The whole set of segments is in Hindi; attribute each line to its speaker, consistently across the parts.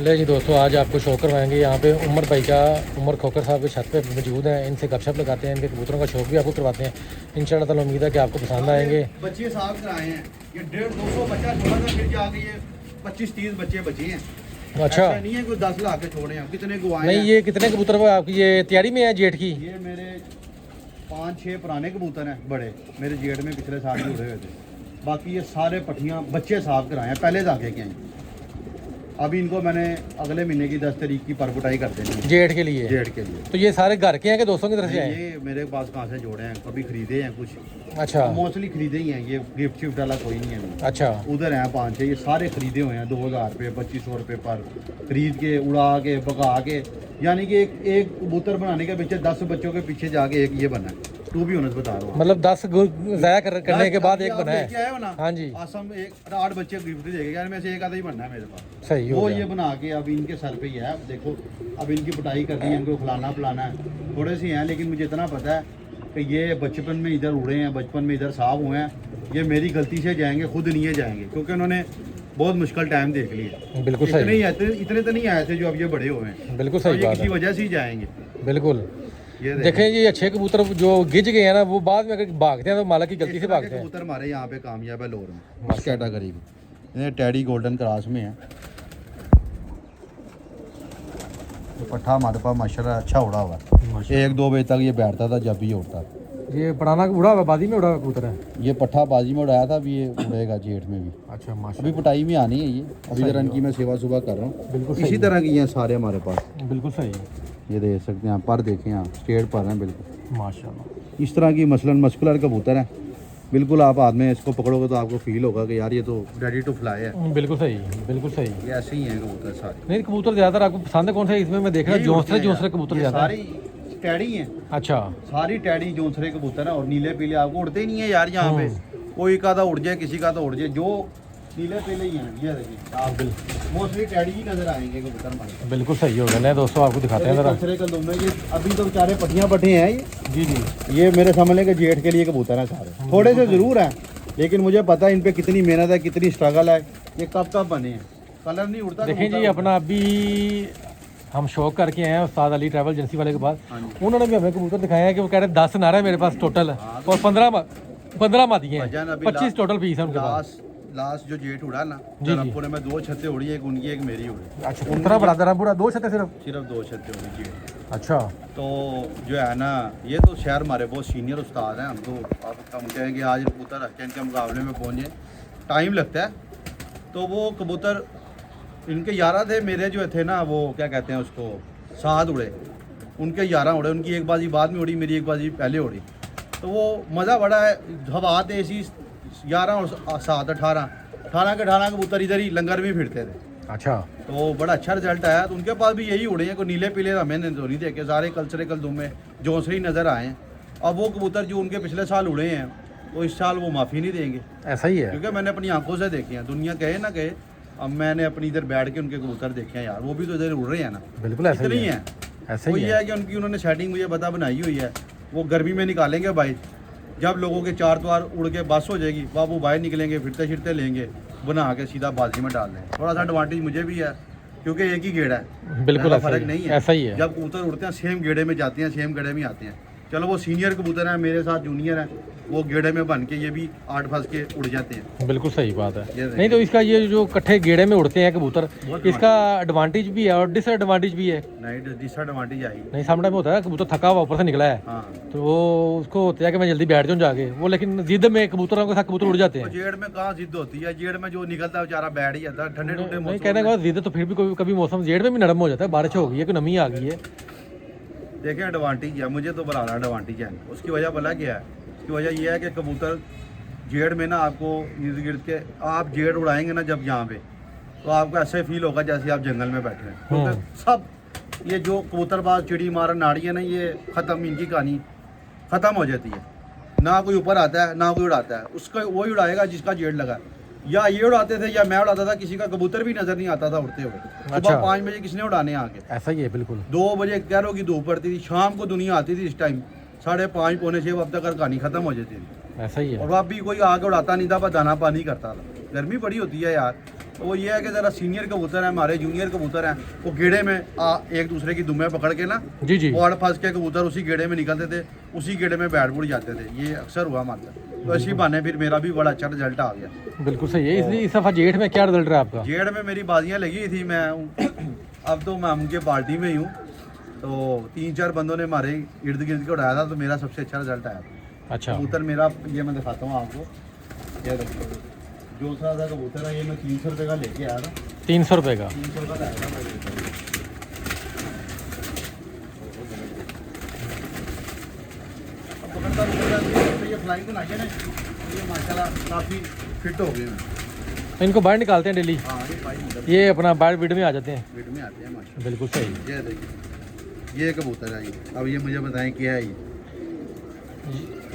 Speaker 1: ले जी दोस्तों, आज आपको शो करवाएंगे यहाँ पे उमर भाई का। उमर खोकर साहब के छत पे मौजूद हैं, इनसे गपशप लगाते हैं, इनके कबूतरों का शौक भी आपको करवाते हैं। इंशाल्लाह ताला उम्मीद है कि आपको पसंद आएंगे।
Speaker 2: बच्चे साफ कराए हैं, ये 150-200 बच्चा छोड़ा था, फिर जाके ये 25-30 बच्चे बचे हैं।
Speaker 1: अच्छा,
Speaker 2: ऐसा नहीं है कोई 10 ला के छोड़े हैं, कितने गुआए
Speaker 1: नहीं
Speaker 2: हैं।
Speaker 1: ये कितने कबूतर वो आपकी ये तैयारी में है जेठ की?
Speaker 2: ये मेरे 5-6 पुराने कबूतर हैं बड़े, मेरे जेठ में पिछले साल ही उड़े हुए थे। बाकी ये सारे पट्टियाँ बच्चे साफ कराए हैं, पहले जाके के हैं। अभी इनको मैंने अगले महीने की 10 तारीख की परकुटाई कर देनी है
Speaker 1: जेठ के लिए।
Speaker 2: जेठ के लिए।
Speaker 1: तो ये सारे घर के हैं कि दोस्तों की तरफ से आए?
Speaker 2: ये मेरे पास कहाँ से जोड़े हैं, कभी खरीदे हैं कुछ,
Speaker 1: अच्छा
Speaker 2: मोस्टली खरीदे ही हैं। ये गिफ्ट शिफ्ट वाला कोई नहीं है अभी।
Speaker 1: अच्छा,
Speaker 2: उधर हैं 5-6, ये सारे खरीदे हुए हैं 2000 रुपये 2500 रुपये पर खरीद के उड़ा के भगा के। यानी कि एक कबूतर बनाने के पीछे 10 बच्चों के पीछे जाके एक ये बना है। तू भी होना बता रहा हूँ,
Speaker 1: मतलब 10 ज़ाया करने के बाद एक बना
Speaker 2: लेके
Speaker 1: है।
Speaker 2: आए हो ना।
Speaker 1: हाँ जी,
Speaker 2: आसम एक 8 बच्चे गिफ्ट देंगे, यार में से एक आधा ही बनना है मेरे पास।
Speaker 1: सही हो
Speaker 2: वो
Speaker 1: गया।
Speaker 2: ये बना के अब इनके सर पे ही है। अब देखो, अब इनकी पिटाई करनी है, इनको खिलाना पिलाना है। थोड़े से हैं, लेकिन मुझे इतना पता है कि ये बचपन में इधर उड़े हैं, बचपन में इधर साफ हुए हैं। ये मेरी गलती से जाएंगे, खुद नहीं ये जाएंगे, क्योंकि उन्होंने बहुत मुश्किल टाइम देख लिया।
Speaker 1: बिल्कुल
Speaker 2: इतने
Speaker 1: सही,
Speaker 2: ही आए थे, इतने तो नहीं आए थे जो अब ये बड़े हुए हैं।
Speaker 1: बिल्कुल
Speaker 2: तो
Speaker 1: सही
Speaker 2: ये
Speaker 1: बात
Speaker 2: किसी
Speaker 1: है।
Speaker 2: वजह से ही जाएंगे।
Speaker 1: बिल्कुल
Speaker 2: ये
Speaker 1: देखें, ये अच्छे कबूतर जो गिज गए हैं ना, वो बाद में अगर भागते हैं तो मालिक की गलती से भागते हैं।
Speaker 2: कबूतर हमारे यहाँ पे कामयाब है लोर में, इस कैटेगरी में। ये टैडी गोल्डन क्रॉस में है। ये पट्ठा हमारे पास माशाल्लाह अच्छा उड़ा हुआ है। 1-2 बजे तक ये बैठता था जब भी उड़ता।
Speaker 1: ये पुराना उड़ा हुआ, बादी में उड़ा हुआ कबूतर है।
Speaker 2: ये पट्ठा बाजी में उड़ाया था, अभी ये उड़ेगा जेठ में भी।
Speaker 1: अच्छा माशा,
Speaker 2: अभी पटाई में आनी है ये। अभी जरा इनकी मैं सेवा सुबह कर रहा हूँ।
Speaker 1: बिल्कुल
Speaker 2: इसी
Speaker 1: सही,
Speaker 2: तरह की हैं सारे हमारे पास।
Speaker 1: बिल्कुल सही,
Speaker 2: ये देख सकते हैं, पर देखें आप स्टेट पर हैं बिल्कुल।
Speaker 1: माशाल्लाह।
Speaker 2: इस तरह की मसलन मस्कुलर कबूतर है। बिल्कुल आप हाथ में इसको पकड़ोगे तो आपको फील होगा कि यार ये तो रेडी टू फ्लाई है।
Speaker 1: बिल्कुल सही, बिल्कुल सही।
Speaker 2: ये ऐसे ही हैं कबूतर सारे।
Speaker 1: नहीं कबूतर ज़्यादातर आपको पसंद है कौन सा? इसमें मैं देख रहा हूँ जोंसरे कबूतर
Speaker 2: ये
Speaker 1: ज़्यादा है।
Speaker 2: सारी टैडी हैं,
Speaker 1: अच्छा,
Speaker 2: सारी टैडी जोंसरे कबूतर हैं। और नीले पीले आपको उड़ते ही नहीं है यार यहाँ पे। कोई का तो उड़ जाए, किसी का तो उड़ जाए, जो नीले पीले ही हैं। ये देखिए आप मोस्टली टैडी ही नजर आएंगे कबूतर हमारे।
Speaker 1: बिल्कुल सही हो गया। नहीं दोस्तों, आपको दिखाते हैं ज़रा।
Speaker 2: दूसरे कल में ये अभी तो बेचारे पट्टियाँ पट्टे हैं ये।
Speaker 1: जी जी,
Speaker 2: ये मेरे समझ लें कि जेठ के लिए कबूतर हैं सारे। थोड़े से ज़रूर हैं, लेकिन मुझे पता है इन पे कितनी मेहनत है, कितनी स्ट्रगल है। ये कब बने हैं, कलर नहीं उड़ता।
Speaker 1: देखें जी, अपना अभी हम शौक करके आए हैं उस्ताद अली ट्रैवल एजेंसी वाले के पास।
Speaker 2: हाँ जी।
Speaker 1: उन्होंने भी हमें कबूतर दिखाए हैं कि वो कह रहे हैं 10 नारा है मेरे पास टोटल, और 15 मादिए हैं,
Speaker 2: भाईजान अभी
Speaker 1: 25 टोटल पीस है उनके पास।
Speaker 2: लास्ट जो जेठ उड़ा ना,
Speaker 1: जी।
Speaker 2: धर्मपुर में 2 छत्ते उड़ी, एक उनकी एक मेरी उड़ी।
Speaker 1: अच्छा, उतना बड़ा धर्मपुरा 2 छत्ते सिर्फ?
Speaker 2: 2 छत्ते उड़ी जेठ।
Speaker 1: अच्छा,
Speaker 2: तो जो है ना, ये तो शहर हमारे बहुत सीनियर उस्ताद हैं। हम तो अब हम कहें कि आज कबूतर रख के इनके मुकाबले में पहुँचे, टाइम लगता है। तो वो कबूतर इनके 11 थे, मेरे जो थे ना वो क्या कहते हैं उसको, 7 उड़े। उनके 11 उड़े, उनकी एक बाजी बाद में उड़ी, मेरी एक बाजी पहले उड़ी। तो वो मज़ा बड़ा है। हवा तेजी 11 और 7 18 के 18 कबूतर इधर ही लंगर में फिरते थे।
Speaker 1: अच्छा,
Speaker 2: तो बड़ा अच्छा रिजल्ट आया। तो उनके पास भी यही उड़े हैं, कोई नीले पीले हमें तो नहीं देखे, सारे कल्चरे कलदुम में जोंसरी नज़र आए हैं। अब वो कबूतर जो उनके पिछले साल उड़े हैं, तो इस साल वो माफ़ी नहीं देंगे,
Speaker 1: ऐसा ही है।
Speaker 2: क्योंकि मैंने अपनी आंखों से देखे हैं। दुनिया कहे ना कहे, अब मैंने अपनी इधर बैठ के उनके कबूतर देखे हैं यार, वो भी तो इधर उड़ रहे हैं ना।
Speaker 1: बिल्कुल ऐसा
Speaker 2: इतने
Speaker 1: ही
Speaker 2: ही
Speaker 1: है,
Speaker 2: हैं।
Speaker 1: ऐसा
Speaker 2: वो
Speaker 1: ही
Speaker 2: ये
Speaker 1: है।
Speaker 2: है कि उनकी उन्होंने सेटिंग मुझे पता बनाई हुई है। वो गर्मी में निकालेंगे भाई, जब लोगों के 4 द्वार उड़ के बस हो जाएगी, बाबू बाहर निकलेंगे, फिरते फिरते लेंगे, बना के सीधा बाजी में डाल देंगे। थोड़ा सा एडवांटेज मुझे भी है, क्योंकि एक ही गेड़ा है,
Speaker 1: बिल्कुल ऐसा
Speaker 2: फर्क
Speaker 1: ही
Speaker 2: नहीं
Speaker 1: है,
Speaker 2: है।
Speaker 1: ऐसा ही है।
Speaker 2: जब कबूतर उड़ते हैं सेम गेड़े में जाते हैं, सेम गेड़े में आते हैं। चलो वो सीनियर कबूतर हैं, मेरे साथ जूनियर हैं, वो गेड़े में बन के ये भी 8 फंस के उड़ जाते हैं।
Speaker 1: बिल्कुल सही बात है।
Speaker 2: ये
Speaker 1: नहीं तो इसका ये जो कट्ठे गेड़े में उड़ते हैं कबूतर,
Speaker 2: बहुत
Speaker 1: इसका एडवांटेज भी है और डिसएडवांटेज भी है।
Speaker 2: नहीं, डिसएडवांटेज आई।
Speaker 1: नहीं, सामने में होता है कबूतर थका हुआ ऊपर से निकला है,
Speaker 2: हाँ,
Speaker 1: तो वो उसको होता है कि मैं जल्दी बैठ जाऊँ जाके, वो लेकिन जिद में कबूतरों के साथ कबूतर उड़ जाते
Speaker 2: तो
Speaker 1: हैं।
Speaker 2: जेड़ में कहाँ जिद होती है, जेड़ में जो निकलता है बेचारा बैठ ही जाता है। ठंडे ठंडे
Speaker 1: नहीं,
Speaker 2: मौसम
Speaker 1: कहने का बाद जिद तो फिर भी कभी मौसम जेड़ में भी नरम हो जाता है, बारिश हो गई है, कोई नमी आ गई है।
Speaker 2: देखें एडवांटेज है, मुझे तो बड़ा एडवांटेज है। उसकी वजह भला क्या है? उसकी वजह यह है कि कबूतर जेड़ में ना आपको इर्द गिर्द के आप जेड़ उड़ाएंगे ना जब यहाँ पे, तो आपको ऐसे फील होगा जैसे आप जंगल में बैठे हैं। क्योंकि सब ये जो कबूतरबाज चिड़ी मारन नाड़ी है ना, ये ख़त्म, इनकी कहानी ख़त्म हो जाती है। ना कोई ऊपर आता है ना कोई उड़ाता है, उसका वही उड़ाएगा जिसका जेड़ लगा। या ये उड़ाते थे या मैं उड़ाता था, किसी का कबूतर भी नजर नहीं आता था उड़ते हुए।
Speaker 1: अच्छा।
Speaker 2: सुबह 5 बजे किसने उड़ाने आके,
Speaker 1: ऐसा ही है बिल्कुल।
Speaker 2: 2 बजे कैरों की धूप पड़ती थी, शाम को दुनिया आती थी इस टाइम 5:30 पौने 6 अब तक कहानी खत्म हो जाती थी।
Speaker 1: ऐसा ही है।
Speaker 2: और अब भी कोई आगे उड़ाता नहीं था, बस दाना पानी करता था। गर्मी बड़ी होती है यार, वो ये है कि ज़रा सीनियर कबूतर हैं, हमारे जूनियर कबूतर हैं, वो गेड़े में एक दूसरे की दुम्बे पकड़ के ना
Speaker 1: जी जी।
Speaker 2: और फंस के कबूतर उसी गेड़े में निकलते थे, उसी गेड़े में बैठ बुड़ जाते थे। ये अक्सर हुआ हमारे साथ। तो इसी बहाने फिर मेरा भी बड़ा अच्छा रिजल्ट आ गया।
Speaker 1: बिल्कुल सही है। इसलिए इस दफ़ा जेठ में क्या रिजल्ट रहा आपका?
Speaker 2: जेड़ में मेरी बाजियाँ लगी थी, मैं अब तो मैं उनके पार्टी में ही हूँ। तो 3-4 बंदों ने हमारे इर्द गिर्द के उड़ाया था, तो मेरा सबसे अच्छा रिजल्ट आया था।
Speaker 1: अच्छा।
Speaker 2: कबूतर मेरा ये मैं दिखाता हूँ आपको, ये देखो जो सा था कबूतर है, ये मैं 300 रुपये का लेके आया था।
Speaker 1: 300 रुपये का?
Speaker 2: 300 का लाया था मैं। अब पकड़ता तो ये फ्लाइंग को लाइए ना, ये माशाल्लाह काफ़ी फिट हो गए हैं।
Speaker 1: इनको बाहर निकालते हैं डेली?
Speaker 2: हाँ ये भाई
Speaker 1: ये अपना बाहर विड में आ जाते हैं?
Speaker 2: विड में आते हैं माशाल्लाह।
Speaker 1: बिल्कुल सही।
Speaker 2: ये देखिए ये कबूतर है ये। अब ये मुझे बताएं क्या है ये?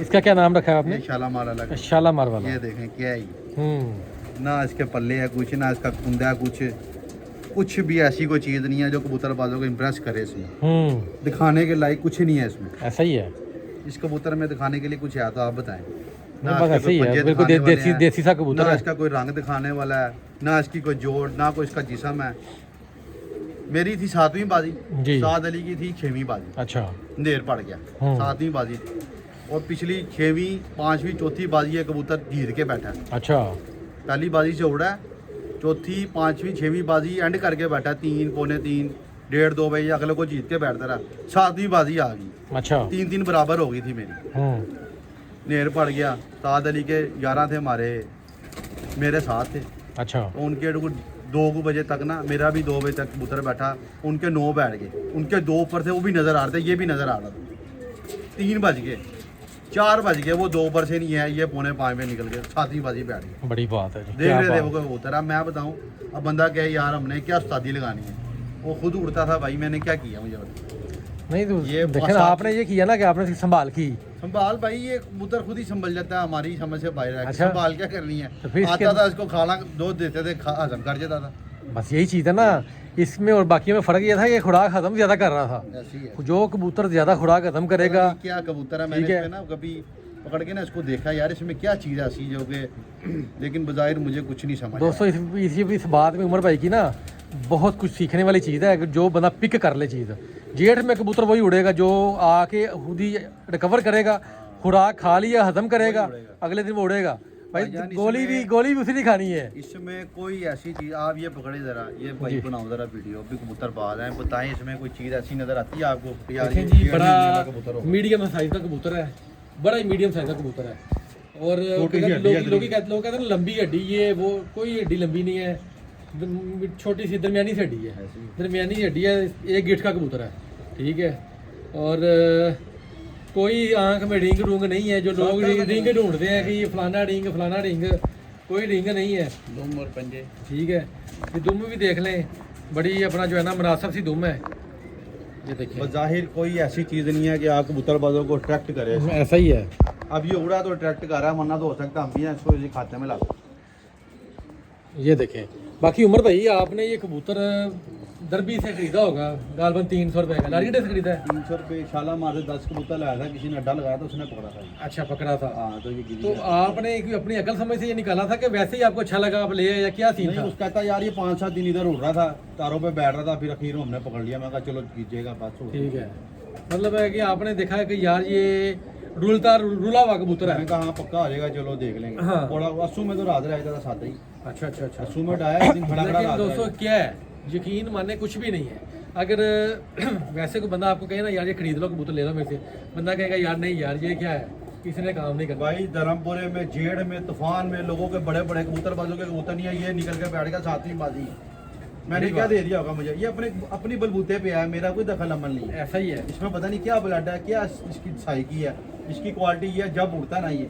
Speaker 1: इसका क्या नाम रखा है आपने?
Speaker 2: ये शालामार अलग है।
Speaker 1: शालामार वाला।
Speaker 2: ये देखें क्या है ये? ना इसके पल्ले है कुछ, ना इसका कुंदा कुछ भी ऐसी कोई चीज़ नहीं है जो कबूतरबाजों को इम्प्रेस करे। इसमें दिखाने के लायक कुछ नहीं है इसमें।
Speaker 1: ऐसा ही है?
Speaker 2: इस कबूतर में दिखाने के लिए कुछ है तो आप बताएं।
Speaker 1: बस ऐसे ही है, बिल्कुल देसी सा कबूतर
Speaker 2: ना
Speaker 1: है।
Speaker 2: इसका कोई रंग दिखाने वाला है, ना इसकी कोई जोड़, ना कोई इसका जिस्म है। मेरी थी 7वीं बाजी
Speaker 1: जी।
Speaker 2: साद अली की थी 6वीं बाजी।
Speaker 1: अच्छा।
Speaker 2: देर पड़ गया 7वीं बाजी, और पिछली 6वीं 5वीं चौथी बाजी है कबूतर जीत के बैठा है।
Speaker 1: अच्छा।
Speaker 2: पहली बाजी से उड़ा है, चौथी 5वीं 6वीं बाजी एंड करके बैठा 3 पौने 3 1:30 2 बजे अगले को जीत के बैठता रहा। 7वीं बाजी आ गई।
Speaker 1: अच्छा।
Speaker 2: 3-3 बराबर हो गई थी मेरी। नेर पड़ गया। साद अली के 11 थे हमारे, मेरे साथ थे।
Speaker 1: अच्छा।
Speaker 2: तो उनके 2 बजे तक ना, मेरा भी 2 बजे तक कबूतर बैठा, उनके 9 बैठ गए। उनके 2 ऊपर थे, वो भी नज़र आ रहे थे, ये भी नज़र आ रहा था। 3 बज गए, 4 बज गए, वो 2 ऊपर से नहीं है, ये पौने 5 में निकल गए। 7वीं बाजी बैठ गई।
Speaker 1: बड़ी बात है जी।
Speaker 2: देख रहे थे वो कबूतर। अब मैं बताऊँ, अब बंदा कहे यार हमने क्या उस्तादी लगानी है, वो खुद उड़ता था भाई, मैंने क्या किया मुझे बता।
Speaker 1: नहीं तो
Speaker 2: ये
Speaker 1: देखें ना, आपने ये किया ना कि आपने संभाल की।
Speaker 2: संभाल भाई, ये कबूतर खुद ही संभल जाता है, हमारी समझ से बाहर है।
Speaker 1: अच्छा।
Speaker 2: संभाल क्या करनी है?
Speaker 1: तो फिर
Speaker 2: आता था इसको खाना दूध देते थे, हजम कर जाता था।
Speaker 1: बस यही चीज़ है ना इसमें, और बाकी में फ़र्क ये था कि खुराक ख़त्म ज़्यादा कर रहा था।
Speaker 2: ऐसी है।
Speaker 1: जो कबूतर ज़्यादा खुराक ख़त्म करेगा।
Speaker 2: क्या कबूतर है, मैंने इसमें ना कभी पकड़ के ना इसको देखा यार, इसमें क्या चीज़ ऐसी जो कि, लेकिन बज़ाहिर मुझे कुछ नहीं समझ।
Speaker 1: दोस्तों इस बात में उमर भाई की ना बहुत कुछ सीखने वाली चीज़ है। जो बंदा पिक कर ले चीज़, जेठ में कबूतर वही उड़ेगा जो आके खुद ही रिकवर करेगा, खुराक खा लिया, हजम करेगा, अगले दिन वो उड़ेगा। भाई गोली भी उसी नहीं खानी है।
Speaker 2: इसमें कोई ऐसी चीज़, आप ये पकड़े ज़रा, ये भाई बनाओ ज़रा वीडियो, भी कबूतर बाज है, बताएं इसमें कोई चीज़ ऐसी नज़र आती है आपको? यार ये
Speaker 1: जी बड़ा मीडियम साइज का कबूतर है, बड़ा ही मीडियम साइज का कबूतर है। और लोग कहते हैं लंबी हड्डी, ये वो कोई हड्डी लंबी नहीं है, छोटी सी दरमियानी सी हड्डी है, दरमियानी हड्डी है। 1 गिट्ठ का कबूतर है, ठीक है। और कोई आंख में रिंग रूंग नहीं है, जो लोग रिंग ढूंढते हैं कि ये फलाना रिंग, कोई रिंग नहीं है।
Speaker 2: दुम और पंजे,
Speaker 1: ठीक है। ये दुम भी देख लें, बड़ी अपना जो है ना मुनासिब सी दुम है। ये देखिए,
Speaker 2: बज़ाहिर कोई ऐसी चीज़ नहीं है कि आप कबूतरबाजों को अट्रैक्ट करे।
Speaker 1: ऐसा ही है।
Speaker 2: अब ये उड़ा तो अट्रैक्ट कर रहा है, वरना तो हो सकता हम भी इसको इसी खाते में ला।
Speaker 1: ये देखें। बाकी उमर भाई आपने ये कबूतर दरबी से खरीदा होगा गालबन 300 रुपये का, लारी से खरीदा है?
Speaker 2: 300 रुपये शालामार से 10 कबूतर लाया था, किसी ने अड्डा लगाया था, उसने पकड़ा था।
Speaker 1: अच्छा, पकड़ा था।
Speaker 2: हाँ, तो ये
Speaker 1: तो आपने अपनी अकल समझ से ये निकाला था कि वैसे ही आपको अच्छा लगा आप ले, या क्या सीन था?
Speaker 2: उसका कहता यार ये 5-7 दिन इधर उड़ रहा था, तारों पे बैठ रहा था, फिर अखीर में हमने पकड़ लिया। मैं कहा चलो कीजिएगा बात।
Speaker 1: ठीक है, मतलब है कि आपने देखा है कि यार ये रुला हुआ कबूतर है।
Speaker 2: मैंने कहा हाँ पक्का हो जाएगा, चलो देख लेंगे।
Speaker 1: हाँ।
Speaker 2: थोड़ा अस्सू में तो रात रहा था साथ ही।
Speaker 1: अच्छा अच्छा अच्छा।
Speaker 2: अस्सू में डाया, एक दिन खड़ा खड़ा
Speaker 1: लेकिन
Speaker 2: रात
Speaker 1: दोस्तों
Speaker 2: रहा।
Speaker 1: क्या है, यकीन मानने कुछ भी नहीं है। अगर वैसे कोई बंदा आपको कहे ना यार ये खरीद लो कबूतर ले लो मेरे से, बंदा कहेगा यार नहीं यार ये क्या है, किसी ने काम नहीं करना।
Speaker 2: भाई धर्मपुरे में जेड़ में तूफान में लोगों के बड़े बड़े कबूतरबाजों के कबूतर नहीं है, ये निकल कर बैठ गया 7वीं बाजी। मैंने क्या दे दिया होगा मुझे? ये अपनी बलबूते पे है, मेरा कोई दखल अमल नहीं है।
Speaker 1: ऐसा ही है।
Speaker 2: इसमें पता नहीं क्या ब्लड है, क्या इसकी साइकी है, इसकी क्वालिटी है। जब उड़ता ना ये,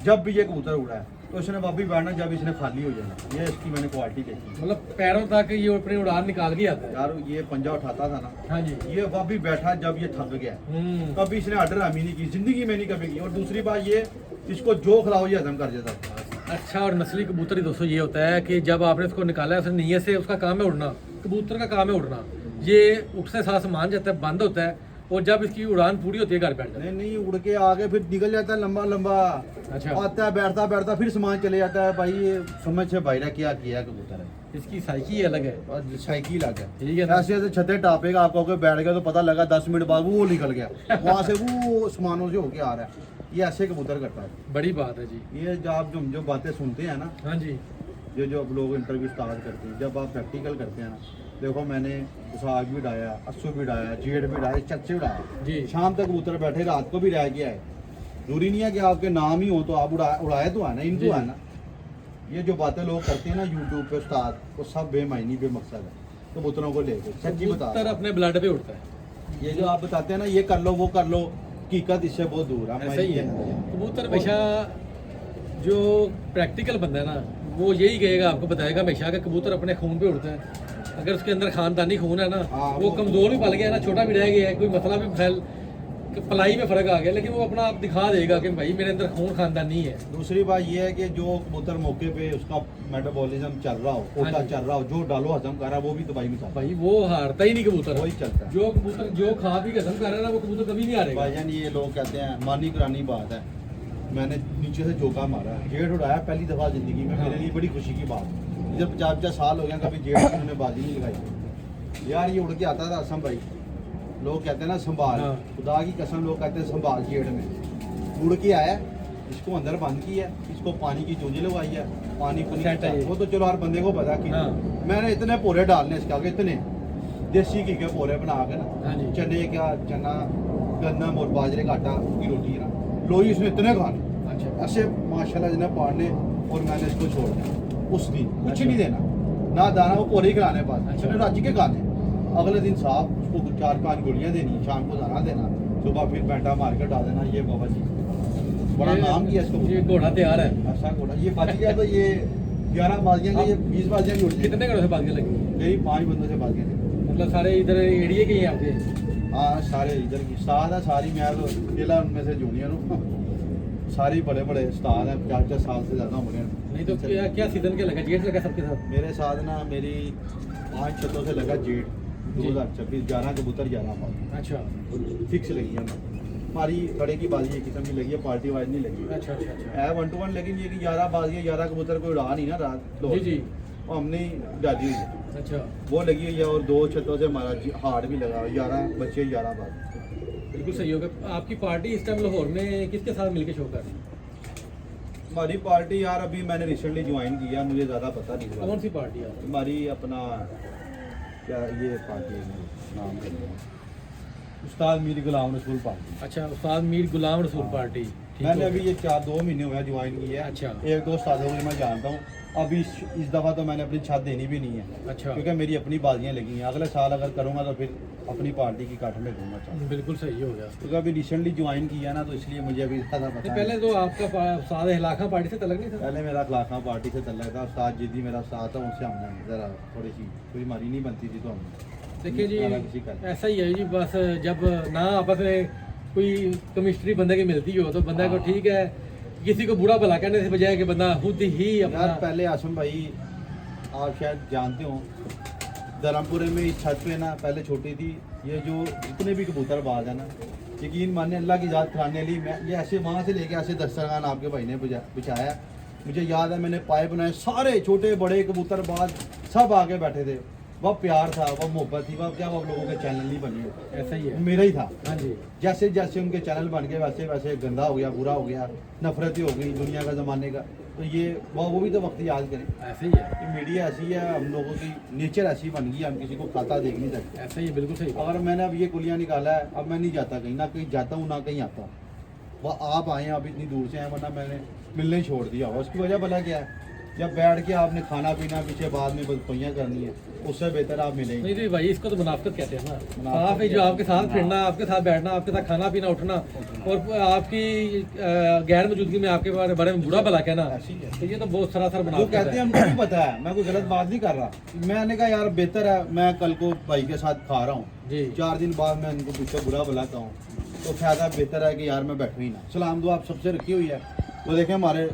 Speaker 2: जब भी ये कबूतर उड़ा है तो इसने वापस बैठना जब इसने खाली हो जाना। ये इसकी मैंने क्वालिटी देखी,
Speaker 1: मतलब पैरों तक ये अपनी उड़ान निकाल के आता है।
Speaker 2: यार ये पंजा उठाता था ना।
Speaker 1: हाँ जी।
Speaker 2: ये वापस बैठा जब ये थक गया, कभी इसने अडरामी नहीं की जिंदगी में, नहीं कभी की। और दूसरी बात ये, इसको जो खिलाओ ये हजम कर देता था।
Speaker 1: अच्छा, और नस्ली कबूतर ही दोस्तों ये होता है कि जब आपने उसको निकाला है, उसने नीयत से, उसका काम है उड़ना, कबूतर का काम है उड़ना। ये उठने साथ मान जाता है, बंद होता है, और जब इसकी उड़ान पूरी होती है घर बैठता है।
Speaker 2: नहीं उड़ के आगे फिर निकल जाता है लंबा लंबा।
Speaker 1: अच्छा।
Speaker 2: आता है, बैठता बैठता फिर सामान चले जाता है। भाई ये समझ से बाहर क्या किया है कबूतर है।
Speaker 1: इसकी साइकी अलग है।
Speaker 2: और साइकिल अलग है।
Speaker 1: ठीक है ना?
Speaker 2: ऐसे ऐसे छते टापेगा, आपको अगर बैठ गया तो पता लगा 10 मिनट बाद वो निकल गया वहाँ से, वो आसमानों से होके आ रहा है। ये ऐसे कबूतर करता है।
Speaker 1: बड़ी बात है जी।
Speaker 2: ये जो आप जो बातें सुनते हैं ना,
Speaker 1: हाँ जी।
Speaker 2: जो अब लोग इंटरव्यू स्टार्ट करते हैं, जब आप प्रैक्टिकल करते हैं ना, देखो मैंने उसाग भी डाया, अस्सू भी डाया, जेठ भी डाया, चच्चे भी डाया
Speaker 1: जी।
Speaker 2: शाम तक कबूतर बैठे, रात को भी रह गया है। जरूरी नहीं है कि आपके नाम ही हो तो आप उड़ाए तो है ना, इनको
Speaker 1: जी।
Speaker 2: है ना। ये जो बातें लोग करते हैं ना यूट्यूब पे उस्ताद, वो सब बेमायनी बेमकसद है कबूतरों को लेकर। सच्ची बता
Speaker 1: कबूतर
Speaker 2: रहा हूं।
Speaker 1: अपने ब्लड पे उड़ता है।
Speaker 2: ये जो आप बताते हैं ना, ये कर लो वो कर लो, हकीकत इससे बहुत दूर है।
Speaker 1: ऐसा ही है। कबूतर हमेशा जो प्रैक्टिकल बंदा है ना, वो यही कहेगा, आपको बताएगा हमेशा कि कबूतर अपने खून पे उड़ता है। अगर उसके अंदर खानदानी खून है ना,
Speaker 2: हाँ,
Speaker 1: वो कमज़ोर भी पल गया ना, छोटा भी रह गया है, कोई मसला भी फैल, पलाई में फ़र्क आ गया, लेकिन वो अपना आप दिखा देगा कि भाई मेरे अंदर खून खानदानी है।
Speaker 2: दूसरी बात ये है कि जो कबूतर मौके पे उसका मेटाबॉलिज्म चल रहा हो, कोटा
Speaker 1: हाँ जी।
Speaker 2: चल रहा हो, जो डालो हजम कर रहा है, वो भी दवाई में चल रहा
Speaker 1: भाई वो हारता ही नहीं कबूतर।
Speaker 2: है, वही चलता है।
Speaker 1: जो कबूतर जो खा पी के हजम कर रहा है ना, वो कबूतर कभी नहीं हारेगा।
Speaker 2: भाईजान ये लोग कहते हैं मानी करानी बात है, मैंने नीचे से जोका मारा, जेठ उड़ाया पहली दफ़ा ज़िंदगी में,
Speaker 1: हाँ।
Speaker 2: मेरे लिए बड़ी खुशी की बात है। जब 50 साल हो गया कभी जेठ में उन्होंने बाजी नहीं लगाई। यार ये उड़ के आता था असम भाई, लोग कहते हैं ना संभाल,
Speaker 1: हाँ।
Speaker 2: खुदा की कसम लोग कहते हैं संभाल जेठ में। उड़ के आया, इसको अंदर बंद किया, इसको पानी की चूंजी लगवाई है, पानी पुनी
Speaker 1: सेट है ये।
Speaker 2: वो तो चलो हर बंदे को पता कि
Speaker 1: हाँ।
Speaker 2: मैंने इतने पोरे डालने इसके आगे, इतने देसी घी के पोरे बना के ना,
Speaker 1: हाँ जी।
Speaker 2: चने का चना गंदम और बाजरे का आटा की रोटी ना, लोई इसने इतने खाने
Speaker 1: अच्छा।
Speaker 2: ऐसे माशाल्लाह जिन्हें पाड़ने, और मैंने इसको छोड़ दिया उस दिन, कुछ
Speaker 1: अच्छा।
Speaker 2: नहीं देना ना दाना, वो पोरे ही खिलाने पास,
Speaker 1: अच्छा।
Speaker 2: मैंने राज्य के खाने। अगले दिन साहब उसको 4-5 गोलियां देनी, शाम को दाना देना, सुबह फिर बैठा मार कर डाल देना। ये बाबा जी बड़ा नाम किया इसको।
Speaker 1: ये घोड़ा तैयार है।
Speaker 2: ऐसा घोड़ा ये बच गया तो ये 11 बाजियां का, ये 20 बाजियां भी उड़ जाएगी।
Speaker 1: कितने घोड़ों से बात लगी?
Speaker 2: यही 5 बंदों से बाजियां थी।
Speaker 1: मतलब सारे इधर एरिया के ही हैं आपके?
Speaker 2: हाँ सारे इधर की उस्ताद है, सारी मैं तो अकेला उनमें से जूनियर हूँ। सारी बड़े बड़े उस्ताद हैं, 4 साल से ज़्यादा उम्र है।
Speaker 1: नहीं तो क्या क्या सीजन के लगा, जेठ लगा सबके साथ?
Speaker 2: मेरे साथ ना मेरी 5 छतों से लगा जेठ 2026, 11 कबूतर 11 पाल
Speaker 1: अच्छा
Speaker 2: फिक्स लगी है। हमारी खड़े की बाजी एक किस्म की लगी है, पार्टी वाइज नहीं लगी
Speaker 1: अच्छा अच्छा अच्छा।
Speaker 2: है 1-to-1, लेकिन ये कि 11 बाजियाँ 11 कबूतर कोई उड़ा नहीं ना रात
Speaker 1: जी जी।
Speaker 2: वो हमने डाली हुई है,
Speaker 1: अच्छा
Speaker 2: वो लगी हुई है। और 2 छतों से हमारा हार्ड भी लगा, 11 बच्चे 11 बाजी।
Speaker 1: बिल्कुल सही होगा। आपकी पार्टी इस टाइम लाहौर में किसके साथ मिलके शो कर रही है?
Speaker 2: हमारी पार्टी यार अभी मैंने रिसेंटली ज्वाइन किया, मुझे ज़्यादा पता नहीं हुआ।
Speaker 1: कौन सी पार्टी है?
Speaker 2: हमारी अपना क्या ये पार्टी है, नाम है उस्ताद मीर गुलाम रसूल पार्टी।
Speaker 1: अच्छा, उस्ताद मीर गुलाम रसूल पार्टी। ठीक
Speaker 2: मैंने
Speaker 1: हो
Speaker 2: अभी
Speaker 1: गया।
Speaker 2: ये 4-2 महीने हुए ज्वाइन किया है।
Speaker 1: अच्छा।
Speaker 2: 1-2 उस्तादों को मैं जानता हूँ। अभी इस दफ़ा तो मैंने अपनी छत देनी भी नहीं है,
Speaker 1: अच्छा
Speaker 2: क्योंकि मेरी अपनी बाजियाँ लगी हैं। अगले साल अगर करूँगा तो फिर अपनी पार्टी की काठ में दूंगा चाहूँ,
Speaker 1: बिल्कुल सही हो गया।
Speaker 2: क्योंकि अभी रिसेंटली ज्वाइन किया ना, तो इसलिए मुझे अभी ज़्यादा पता
Speaker 1: नहीं,
Speaker 2: है।
Speaker 1: पहले तो आपका उस्ताद हिलाखा पार्टी से तलक नहीं था?
Speaker 2: पहले मेरा खिलाफा पार्टी से तल्लक था, उस्ताद जिद्दी मेरा साथ था, उनसे हमने ज़रा थोड़ी सी कोई हमारी नहीं बनती थी, तो हमने
Speaker 1: देखिए जी
Speaker 2: किसी का
Speaker 1: ऐसा ही है जी, बस जब ना आपस में कोई केमिस्ट्री बंदे की मिलती हो तो बंदा को
Speaker 2: हाँ।
Speaker 1: ठीक है, किसी को बुरा भला कहने से बजाय कि बंदा खुद ही अपना।
Speaker 2: यार पहले आसम भाई आप शायद जानते हो, धर्मपुरे में इस छत पे ना पहले छोटी थी, ये जो जितने भी कबूतर बाज है ना, यकीन माने अल्लाह की ज़ात खाने ली, मैं ये ऐसे वहाँ से लेके ऐसे दस्तरखान आपके भाई ने बिछाया। मुझे याद है मैंने पाए बनाए, सारे छोटे बड़े कबूतर बाज सब आके बैठे थे। वह प्यार था, वह मोहब्बत थी, वह क्या वो लोगों के चैनल नहीं बने होते,
Speaker 1: ऐसा ही
Speaker 2: वो
Speaker 1: है।
Speaker 2: मेरा ही था।
Speaker 1: हाँ जी।
Speaker 2: जैसे जैसे उनके चैनल बन गए वैसे वैसे गंदा हो गया, बुरा हो गया, नफरती हो गई दुनिया का ज़माने का। तो ये वो भी तो वक्त याद करें
Speaker 1: ऐसे ही है।
Speaker 2: कि मीडिया ऐसी है, हम लोगों की नेचर ऐसी बन गई, हम किसी को खाता देख नहीं सकते।
Speaker 1: ऐसा ही है, बिल्कुल सही।
Speaker 2: अगर मैंने अब ये कुलिया निकाला है, अब मैं नहीं जाता कहीं, ना कहीं जाता हूँ ना कहीं आता हूँ। वह आप आए हैं, आप इतनी दूर से आए, वरना मैंने मिलने ही छोड़ दिया। उसकी वजह भला क्या है, जब बैठ के आपने खाना पीना पीछे बाद में बदपहियाँ करनी है, उससे बेहतर आप मिलेंगे।
Speaker 1: नहीं नहीं भाई, इसको तो मुनाफकत कहते हैं ना।
Speaker 2: मुनाफकत
Speaker 1: आप ही जो आपके साथ
Speaker 2: हाँ।
Speaker 1: फिरना, आपके साथ बैठना, आपके साथ खाना पीना, उठना और आपकी गैर मौजूदगी में आपके बारे में बुरा भला कहना,
Speaker 2: ऐसी है।
Speaker 1: तो ये तो बहुत सरासर
Speaker 2: वो
Speaker 1: मुनाफकत
Speaker 2: कहते हैं
Speaker 1: है।
Speaker 2: हमको भी पता है, मैं कोई गलत बात नहीं कर रहा। मैंने कहा यार बेहतर है, मैं कल को भाई के साथ खा रहा हूँ,
Speaker 1: जी
Speaker 2: 4 दिन बाद मैं इनको पीछे बुरा भला कहूँ, तो फायदा बेहतर है कि यार मैं बैठूँ ही ना। सलाम दुआ आप सबसे रखी हुई है। वो देखें हमारे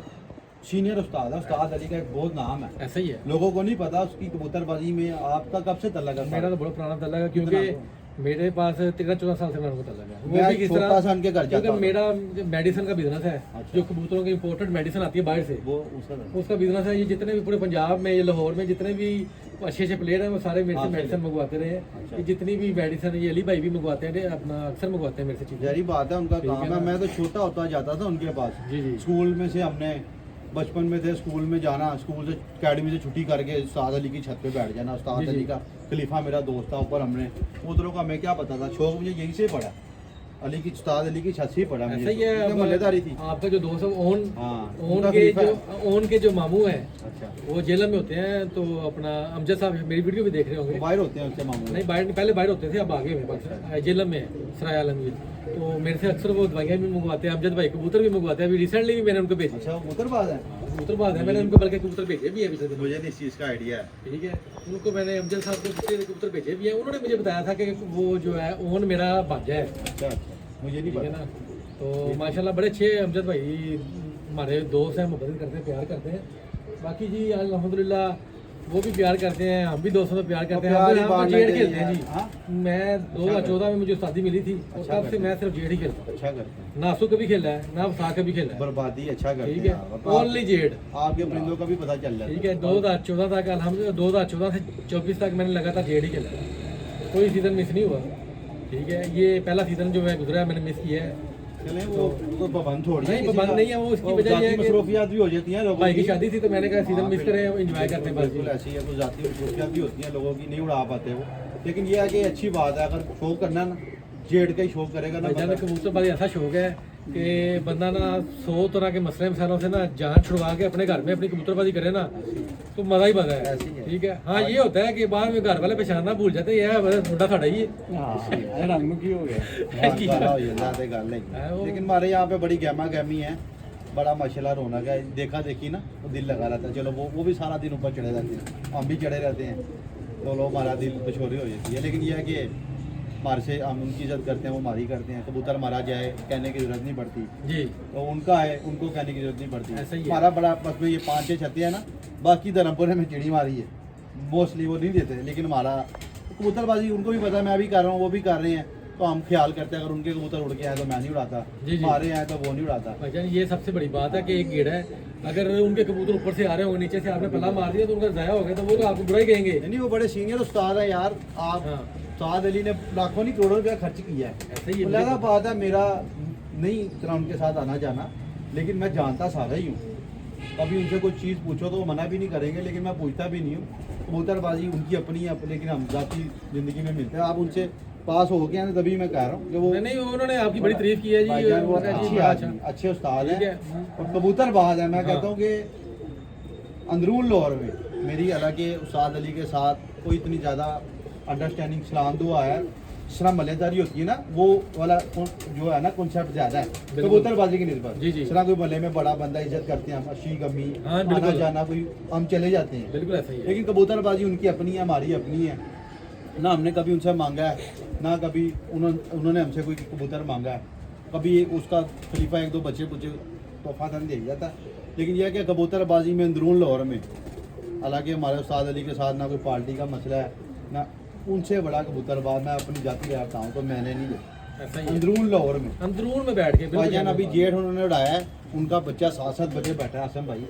Speaker 2: सीनियर उस्ताद है, उस्ताद अली का एक बहुत नाम है,
Speaker 1: ऐसा ही है।
Speaker 2: लोगों को नहीं पता उसकी कबूतरबाजी में आपका कब से तल्लक है?
Speaker 1: मेरा तो बड़ा पुराना तल्लक है, क्योंकि मेरे पास 13-14 साल से मेरा को तल्लक है।
Speaker 2: मैं छोटा सा उनके घर जाता
Speaker 1: क्योंकि
Speaker 2: हूँ।
Speaker 1: मेरा मेडिसिन का बिजनेस है,
Speaker 2: अच्छा।
Speaker 1: जो कबूतरों की इंपोर्टेड मेडिसिन आती है बाहर से,
Speaker 2: वो उसका
Speaker 1: उसका बिजनेस है। ये जितने भी पूरे पंजाब में, ये लाहौर में जितने भी अच्छे प्लेयर हैं वो सारे मेरे से
Speaker 2: हाँ,
Speaker 1: मेडिसिन मंगवाते रहे हैं।
Speaker 2: अच्छा।
Speaker 1: ये जितनी भी मेडिसिन, ये अली भाई भी मंगवाते हैं, अपना अक्सर मंगवाते हैं मेरे से चीज़ें।
Speaker 2: जहरी बात है, उनका
Speaker 1: ठीक है
Speaker 2: काम है।
Speaker 1: ना।
Speaker 2: मैं तो छोटा होता जाता था उनके पास,
Speaker 1: जी जी
Speaker 2: स्कूल में से हमने बचपन में थे, स्कूल में जाना, स्कूल से अकेडमी से छुट्टी करके उस्ताद अली की छत पे बैठ जाना। उस्ताद
Speaker 1: जी, जी।
Speaker 2: अली का खलीफा मेरा दोस्त था ऊपर, हमने कबूतरों का हमें क्या पता था, शौक मुझे यहीं से पड़ा, अली की उस्ताद अली की छत से ही पड़ा मुझे।
Speaker 1: ऐसा ही है।
Speaker 2: इतनी
Speaker 1: अब
Speaker 2: मजेदारी थी।
Speaker 1: आपका जो दोस्त है ओन
Speaker 2: हाँ,
Speaker 1: ओन
Speaker 2: उनका
Speaker 1: के
Speaker 2: खलीफा
Speaker 1: जो ओन के जो मामू हैं
Speaker 2: अच्छा,
Speaker 1: वो जेल में होते हैं। तो अपना अमजद साहब मेरी वीडियो भी देख रहे होंगे।
Speaker 2: बाहर होते हैं उसके मामले।
Speaker 1: नहीं बाहर, पहले बाहर होते थे, अब आगे हुए पास जेल में है, सराय आलमगीर। तो मेरे से अक्सर वो दवाइयाँ भी मंगवाते हैं, अमजद भाई कबूतर भी मंगवाते हैं। अभी रिसेंटली भी मैंने उनको भेजे
Speaker 2: अच्छा, वो कबूतरबाज है।
Speaker 1: कबूतरबाज है, मैंने उनको बल्कि कबूतर भेजे भी है पिछले दिनों।
Speaker 2: मुझे नहीं इस चीज़ का आइडिया है।
Speaker 1: ठीक है, उनको मैंने अमजद साहब को पिछले कबूतर भेजे भी हैं। उन्होंने मुझे बताया था कि वो जो है ओन मेरा भांजा है।
Speaker 2: अच्छा अच्छा, मुझे नहीं
Speaker 1: ठीक है
Speaker 2: पता।
Speaker 1: ना। तो माशाल्लाह बड़े अच्छे अमजद भाई हमारे दोस्त हैं, मोहब्बत करते हैं, प्यार करते हैं। बाकी जी अल्हम्दुलिल्लाह वो भी प्यार करते हैं, हम भी दोस्तों से प्यार करते हैं।
Speaker 2: प्यार ही
Speaker 1: हम
Speaker 2: बांटना
Speaker 1: जेड
Speaker 2: चाहिए
Speaker 1: खेलते हैं जी।
Speaker 2: हाँ?
Speaker 1: मैं 2014 में मुझे शादी मिली थी और
Speaker 2: अच्छा
Speaker 1: तब से
Speaker 2: करते
Speaker 1: मैं सिर्फ जेड ही खेलता हूँ।
Speaker 2: अच्छा करते हैं,
Speaker 1: ना आंसू कभी खेला है, ना वसा कभी खेला है।
Speaker 2: बर्बादी अच्छा करते
Speaker 1: ठीक
Speaker 2: हैं
Speaker 1: है,
Speaker 2: आप।
Speaker 1: Only Z.
Speaker 2: आपके परिंदों का भी पता चल जाता
Speaker 1: ठीक है, 2014 तक अल्हम्दुलिल्लाह 2014 से 24 तक मैंने लगातार जेड ही खेला है, कोई सीज़न मिस नहीं हुआ। ठीक है, ये पहला सीज़न जो है गुजरा है मैंने मिस किया है।
Speaker 2: चले वो पाबंद थोड़ी है,
Speaker 1: नहीं,
Speaker 2: किसी
Speaker 1: पाबंद
Speaker 2: का-
Speaker 1: नहीं है, वो उसकी
Speaker 2: वो
Speaker 1: वजह ये है
Speaker 2: जाती
Speaker 1: कि
Speaker 2: मसरूफियात भी हो जाती हैं लोगों
Speaker 1: भाई की शादी थी तो मैंने कहा सीज़न
Speaker 2: हाँ,
Speaker 1: मिस करें, एंजॉय करते हैं बस
Speaker 2: बिल्कुल
Speaker 1: जी।
Speaker 2: ऐसी है, कुछ जाती मसरूफियात भी होती हैं लोगों की, नहीं उड़ा पाते वो। लेकिन ये है कि अच्छी बात है, अगर शौक करना ना जेड का ही शौक करेगा ना
Speaker 1: भाईजान
Speaker 2: बंदा।
Speaker 1: कबूतरबाजी ऐसा शौक है कि बंदा ना 100 तरह के मसले मसालों से ना जान छुड़वा के अपने घर में अपनी कबूतरबाजी करे ना तो मजा ही मजा है।
Speaker 2: ऐसे ही है।
Speaker 1: ठीक है, हाँ ये होता है कि बाद में घर वाले पहचान ना भूल जाते हैं, यह मुंडा साड़ा ही है।
Speaker 2: हाँ, रंग की हो गया। हाँ, ज़्यादा गल
Speaker 1: हाँ,
Speaker 2: है।
Speaker 1: वो-
Speaker 2: लेकिन हमारे यहाँ पे बड़ी गहमा गहमी है, बड़ा माशाल्लाह रौनक है, देखा देखी ना वो दिल लगा रहता है। चलो वो भी सारा दिन ऊपर चढ़े रहते हैं, हम भी चढ़े रहते हैं, तो लोग हमारा दिल दुशोरी हो जाती है। लेकिन यह है कि हमारे से हम उनकी इज्जत करते हैं, वो हमारी करते हैं। कबूतर मारा जाए कहने की जरूरत नहीं पड़ती,
Speaker 1: जी
Speaker 2: तो उनका है, उनको कहने की जरूरत नहीं पड़ती।
Speaker 1: ऐसा ही है।
Speaker 2: हमारा बड़ा बस में ये 5-6 छत्ते हैं ना, बाकी धर्मपुर में चिड़ी मारी है, मोस्टली वो नहीं देते। लेकिन हमारा कबूतरबाजी उनको भी पता है, मैं भी कर रहा हूँ, वो भी कर रहे हैं, तो हम ख्याल करते हैं। अगर उनके कबूतर उड़ के आए तो मैं नहीं उड़ाता,
Speaker 1: जी, जी।
Speaker 2: हमारे आए तो वो नहीं उड़ाता।
Speaker 1: भाईजान ये सबसे बड़ी बात है कि एक गेड़ा है, अगर उनके कबूतर ऊपर से आ रहे होंगे, नीचे से आपने पल्ला मार दिया तो उनका ज़ाया हो गया तो वो तो आपको बुरा ही कहेंगे।
Speaker 2: नहीं, वो बड़े सीनियर उस्ताद है यार। आप
Speaker 1: हाँ।
Speaker 2: उस्ताद अली ने लाखों नहीं करोड़ों रुपया खर्च किया है।
Speaker 1: ऐसे ही है।
Speaker 2: लगा बात है, मेरा नहीं इतना उनके साथ आना जाना, लेकिन मैं जानता सारा ही हूँ। कभी उनसे कोई चीज़ पूछो तो वो मना भी नहीं करेंगे, लेकिन मैं पूछता भी नहीं हूँ। कबूतरबाजी उनकी अपनी है, लेकिन हम जाती ज़िंदगी में मिलते हैं। आप उनसे पास हो गए हैं तभी मैं कह रहा हूँ कि वो
Speaker 1: नहीं उन्होंने आपकी बड़ी तारीफ की है जी।
Speaker 2: भाईजान वो
Speaker 1: उन्होंने कहा जी,
Speaker 2: अच्छी
Speaker 1: बड़ा
Speaker 2: आदमी, अच्छे उस्ताद
Speaker 1: ठीक
Speaker 2: हैं
Speaker 1: है।
Speaker 2: और कबूतरबाज है। मैं
Speaker 1: हाँ।
Speaker 2: कहता हूँ कि अंदरून लाहौर में मेरी हालांकि उस्ताद अली के साथ कोई इतनी ज़्यादा अंडरस्टैंडिंग सलाम दुआ है, जिस तरह मलेदारी होती है ना, वो वाला जो है ना कॉन्सेप्ट ज़्यादा है कबूतरबाजी की निस्बत।
Speaker 1: जी, जी।
Speaker 2: जिस तरह कोई मले में बड़ा बंदा इज्जत करते हैं, हम अशी गमी
Speaker 1: हाँ,
Speaker 2: आना
Speaker 1: बिल्कुल।
Speaker 2: जाना, कोई हम चले जाते हैं।
Speaker 1: बिल्कुल ऐसा ही है।
Speaker 2: लेकिन कबूतरबाजी उनकी अपनी है, हमारी अपनी है ना। हमने कभी उनसे मांगा है ना, कभी उन्होंने हमसे कोई कबूतर मांगा है। कभी एक उसका खलीफा 1-2 बच्चे तोहफा धन दे जाता है। लेकिन यह है कि कबूतरबाजी में अंदरून लाहौर में, हालांकि हमारे उस्ताद अली के साथ ना कोई पार्टी का मसला है ना, उनसे बड़ा कबूतरबाज मैं अपनी जाति रहता हूँ तो मैंने नहीं देखा
Speaker 1: ऐसा ही है।
Speaker 2: अंदरून लाहौर में।
Speaker 1: अंदरून में बैठ के बिल्कुल
Speaker 2: भाईजान अभी
Speaker 1: बात।
Speaker 2: जेठ उन्होंने उड़ाया है, उनका बच्चा 7-7 बजे बैठा है आसम भाई।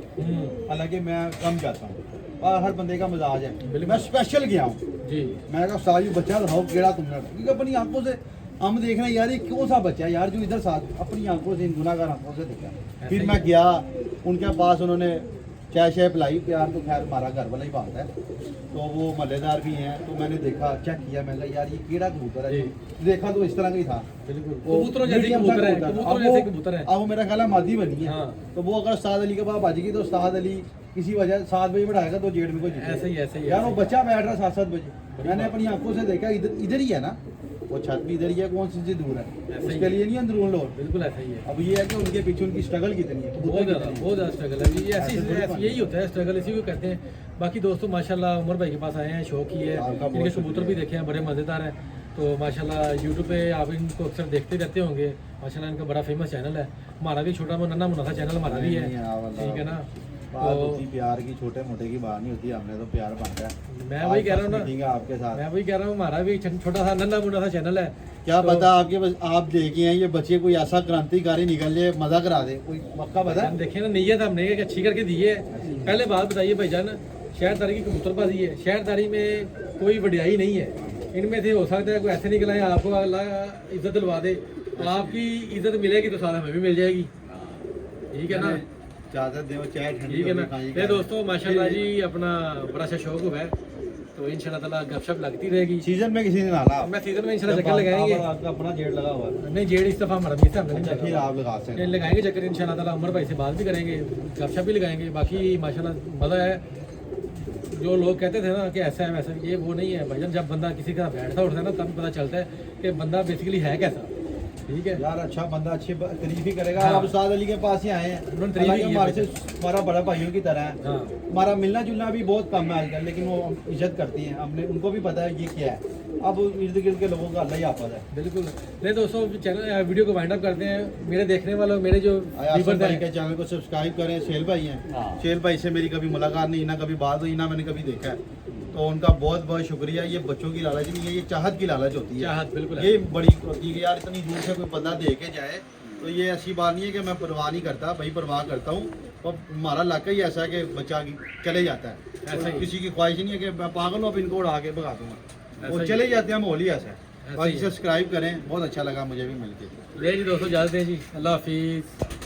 Speaker 2: हालांकि मैं कम जाता हूँ, हर बंदे का मजाज है।
Speaker 1: बिल्कुल।
Speaker 2: मैं स्पेशल गया हूँ,
Speaker 1: जी
Speaker 2: मैं कहा उस्ताद जी बच्चा दिखाओ केड़ा तुमने उड़ाया। क्योंकि अपनी आंखों से हम देख रहे हैं यार ये कौन सा बच्चा है यार जो इधर साथ अपनी आंखों से, इन गुनाहगार आंखों से देखा। फिर
Speaker 1: ही
Speaker 2: मैं गया उनके पास, उन्होंने चाय शाय पिलाई, प्यार तो खैर हमारा घर वाला ही बात है, तो वो मलेदार भी हैं। तो मैंने देखा, चेक किया, मैं कहा यार ये केड़ा कबूतर है।
Speaker 1: जी।
Speaker 2: देखा तो इस तरह का ही था,
Speaker 1: बिल्कुल
Speaker 2: वो
Speaker 1: कबूतरों जैसे
Speaker 2: medium सा
Speaker 1: कबूतर है,
Speaker 2: कबूतर।
Speaker 1: कबूतरों
Speaker 2: अब
Speaker 1: जैसे
Speaker 2: वो-
Speaker 1: कबूतर है।
Speaker 2: अब वो मेरा ख्याल है मादी बनी है।
Speaker 1: हाँ।
Speaker 2: तो वो अगर उस्ताद अली के पास बाजी की तो उस्ताद अली किसी वजह 7 बजे बढ़ाएगा तो जेड में कोई जीतेगा।
Speaker 1: ऐसे ही ऐसे ही
Speaker 2: यार वो
Speaker 1: ऐसे ही।
Speaker 2: बच्चा बैठ रहा 7-7 बजे,
Speaker 1: बड़ी
Speaker 2: मैंने
Speaker 1: बात।
Speaker 2: अपनी आंखों से देखा, इधर इधर ही है ना, वो छत भी इधर ही है, कौन सी चीज दूर है
Speaker 1: ऐसे ही
Speaker 2: उसके
Speaker 1: है।
Speaker 2: लिए नहीं अंदरून लोग।
Speaker 1: बिल्कुल ऐसा ही है।
Speaker 2: अब ये है कि उनके पीछे उनकी स्ट्रगल कितनी है, कबूतर
Speaker 1: बहुत ज़्यादा स्ट्रगल है जी।
Speaker 2: ऐसे थोड़ी बात
Speaker 1: यही होता है स्ट्रगल, इसी को कहते हैं। बाकी दोस्तों माशाल्लाह उमर भाई के पास आए हैं, शौक ही है,
Speaker 2: आपका बहुत
Speaker 1: इनके कबूतर भी
Speaker 2: शुक्रिया।
Speaker 1: देखे हैं, बड़े मज़ेदार हैं। तो माशाल्लाह यूट्यूब पे आप इनको अक्सर देखते रहते होंगे। माशाल्लाह इनका बड़ा फेमस चैनल है। हमारा भी छोटा नन्हा मुन्ना सा चैनल हमारा भी है, ठीक है ना।
Speaker 3: बात होती प्यार की, छोटे मोटे की बात नहीं होती, हमने तो प्यार बांटा है।
Speaker 1: मैं वही कह रहा हूँ ना,
Speaker 3: मीटिंग है आपके साथ।
Speaker 1: मैं वही कह रहा हूँ, हमारा भी छोटा सा नन्हा मुन्ना सा चैनल है।
Speaker 3: क्या
Speaker 1: तो
Speaker 3: पता आपके बस आप देखे हैं ये बच्चे कोई ऐसा क्रांतिकारी निकल जाए, मजा करा दे, कोई मक्का पता है?
Speaker 1: देखिए ना, नीयत हमने एक अच्छी करके दी है। पहले बात बताइए भाईजान, शहरदारी की कबूतरबाजी है, शहरदारी में कोई वडियाई नहीं है। इनमें से हो सकता है कोई ऐसे निकला है आपको अल्लाह इज्जत दिलवा दे, आपकी इज्जत मिलेगी तो साथ हमें भी मिल जाएगी, ठीक है ना।
Speaker 3: चादर दे चाय ठंडी
Speaker 1: ठीक है ना।
Speaker 3: खाई
Speaker 1: ये दोस्तों माशाल्लाह जी अपना बड़ा अच्छा शौक हुआ है, तो इंशाल्लाह ताला गपशप लगती रहेगी।
Speaker 3: सीजन में किसी दिन आना
Speaker 1: मैं सीजन में इंशाल्लाह चक्कर लगाएंगे।
Speaker 3: आपका अपना जेड लगा हुआ है।
Speaker 1: नहीं जेड इस दफा हमारा भी था, हमने
Speaker 3: अच्छा,
Speaker 1: नहीं
Speaker 3: फिर
Speaker 1: लगा।
Speaker 3: आप लगा सकते
Speaker 1: ये
Speaker 3: हैं।
Speaker 1: लगाएंगे चक्कर इंशाल्लाह ताला, उमर भाई से बात भी करेंगे, गपशप भी लगाएंगे। बाकी माशाल्लाह मज़ा है। जो लोग कहते थे ना कि ऐसा है वैसा, ये वो नहीं है भाईजान। जब बंदा किसी का बैठता उठता है ना, तब पता चलता है कि बंदा बेसिकली है कैसा, ठीक है
Speaker 3: यार अच्छा बंदा अच्छी तारीफ ही करेगा।
Speaker 1: हाँ।
Speaker 3: आप उस्ताद अली के पास ही आए हैं,
Speaker 1: उन्होंने तारीफ
Speaker 3: हालांकि
Speaker 1: की है
Speaker 3: हमारे से
Speaker 1: बेशक।
Speaker 3: हमारा बड़ा भाइयों की तरह है।
Speaker 1: हाँ
Speaker 3: हमारा मिलना जुलना भी बहुत कम है आजकल, लेकिन वो इज्जत करती हैं, हमने उनको भी पता है ये क्या है। अब इर्द गिर्द के लोगों का अल्लाह ही आपस है।
Speaker 1: बिल्कुल। नहीं दोस्तों, चैनल वीडियो को वाइंड अप करते हैं। मेरे देखने वालों, मेरे जो
Speaker 3: आयासन
Speaker 1: व्यूअर्स
Speaker 3: भाई
Speaker 1: हैं,
Speaker 3: के चैनल को सब्सक्राइब करें। शेल भाई हैं, शेल भाई से मेरी कभी मुलाकात नहीं, ना कभी बात हुई, ना मैंने कभी देखा है, तो उनका बहुत बहुत शुक्रिया। ये बच्चों की लालच नहीं है, ये चाहत की लालच होती है।
Speaker 1: चाहत बिल्कुल है।
Speaker 3: ये बड़ी होती है कि यार इतनी दूर से कोई बंदा दे के जाए, तो ये ऐसी बात नहीं है कि मैं परवाह नहीं करता, भाई परवाह करता हूँ। और हमारा इलाका ही ऐसा है कि बच्चा चले जाता है,
Speaker 1: ऐसा ही।
Speaker 3: किसी की ख्वाहिश नहीं है कि मैं पागल हूँ अब इनको उड़ा के भगा दूंगा,
Speaker 1: ऐसा
Speaker 3: वो
Speaker 1: ही।
Speaker 3: चले जाते हैं, माहौल ही ऐसा है।
Speaker 1: ऐसा
Speaker 3: बाकी
Speaker 1: ही है।
Speaker 3: सब्सक्राइब करें, बहुत अच्छा लगा मुझे भी मिलके।
Speaker 1: ले जी दोस्तों, इजाज़त दें जी, अल्लाह हाफिज़।